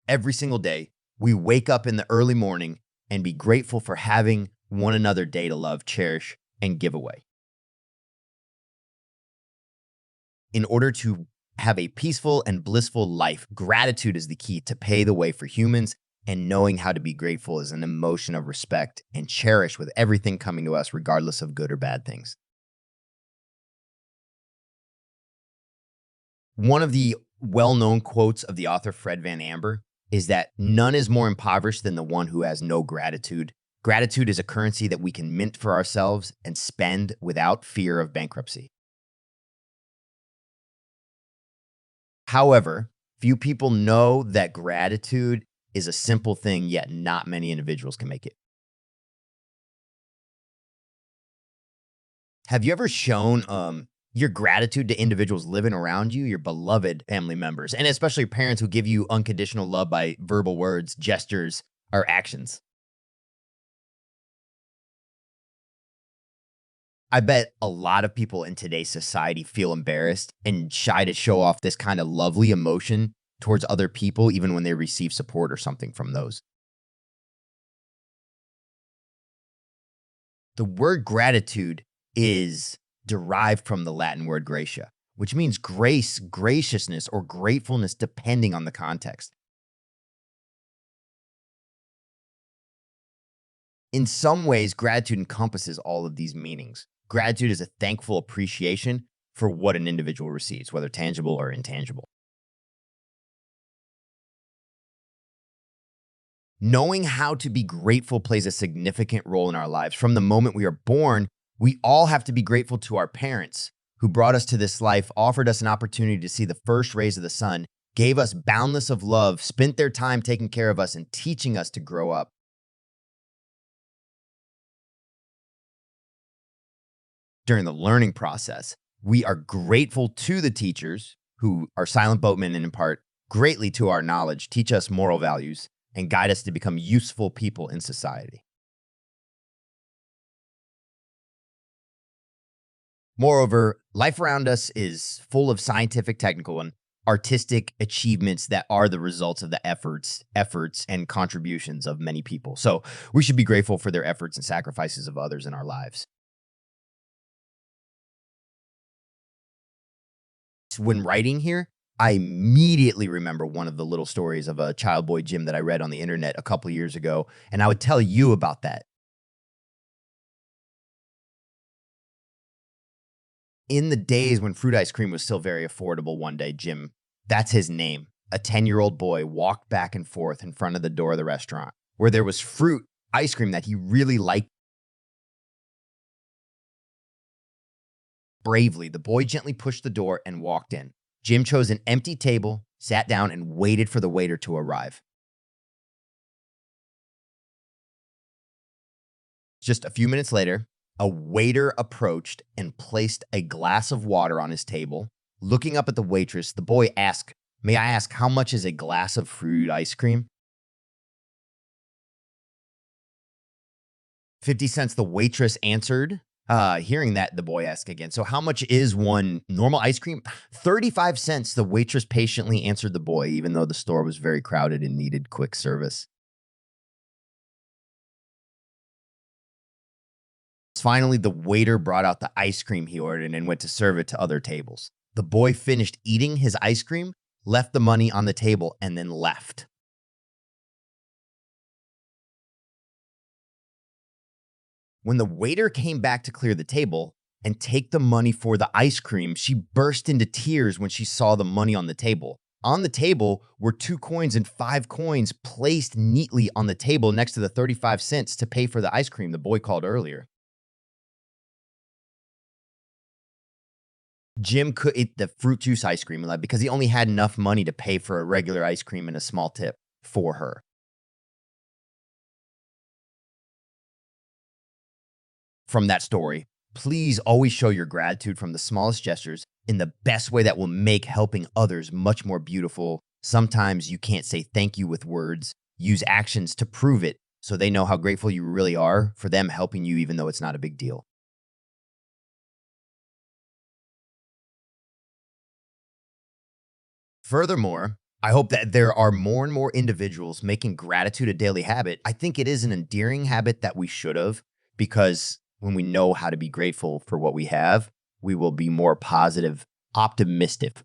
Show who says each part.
Speaker 1: every single day, we wake up in the early morning and be grateful for having one another day to love, cherish, and give away. In order to have a peaceful and blissful life, gratitude is the key to pay the way for humans, and knowing how to be grateful is an emotion of respect and cherish with everything coming to us, regardless of good or bad things. One of the well-known quotes of the author Fred Van Amber is that none is more impoverished than the one who has no gratitude. Gratitude is a currency that we can mint for ourselves and spend without fear of bankruptcy. However, few people know that gratitude is a simple thing, yet not many individuals can make it. Have you ever shown your gratitude to individuals living around you, your beloved family members, and especially your parents who give you unconditional love by verbal words, gestures, or actions? I bet a lot of people in today's society feel embarrassed and shy to show off this kind of lovely emotion towards other people, even when they receive support or something from those. The word gratitude is derived from the Latin word gratia, which means grace, graciousness, or gratefulness, depending on the context. In some ways, gratitude encompasses all of these meanings. Gratitude is a thankful appreciation for what an individual receives, whether tangible or intangible. Knowing how to be grateful plays a significant role in our lives. From the moment we are born, we all have to be grateful to our parents who brought us to this life, offered us an opportunity to see the first rays of the sun, gave us boundless of love, spent their time taking care of us and teaching us to grow up. During the learning process, we are grateful to the teachers who are silent boatmen and impart greatly to our knowledge, teach us moral values, and guide us to become useful people in society. Moreover, life around us is full of scientific, technical, and artistic achievements that are the results of the efforts and contributions of many people. So we should be grateful for their efforts and sacrifices of others in our lives. When writing here, I immediately remember one of the little stories of a child boy Jim that I read on the internet a couple years ago, and I would tell you about that. In the days when fruit ice cream was still very affordable, one day, Jim, that's his name, a 10-year-old boy, walked back and forth in front of the door of the restaurant where there was fruit ice cream that he really liked. Bravely, the boy gently pushed the door and walked in. Jim chose an empty table, sat down, and waited for the waiter to arrive. Just a few minutes later, a waiter approached and placed a glass of water on his table. Looking up at the waitress, the boy asked, "May I ask how much is a glass of fruit ice cream?" 50 cents, the waitress answered. Hearing that, the boy asked again, "So how much is one normal ice cream?" 35 cents, the waitress patiently answered the boy, even though the store was very crowded and needed quick service. Finally, the waiter brought out the ice cream he ordered and went to serve it to other tables. The boy finished eating his ice cream, left the money on the table, and then left. When the waiter came back to clear the table and take the money for the ice cream, she burst into tears when she saw the money on the table. On the table were 2 coins and 5 coins placed neatly on the table next to the 35 cents to pay for the ice cream the boy called earlier. Jim could eat the fruit juice ice cream because he only had enough money to pay for a regular ice cream and a small tip for her. From that story, please always show your gratitude from the smallest gestures in the best way that will make helping others much more beautiful. Sometimes you can't say thank you with words. Use actions to prove it so they know how grateful you really are for them helping you, even though it's not a big deal. Furthermore, I hope that there are more and more individuals making gratitude a daily habit. I think it is an endearing habit that we should have, because when we know how to be grateful for what we have, we will be more positive, optimistic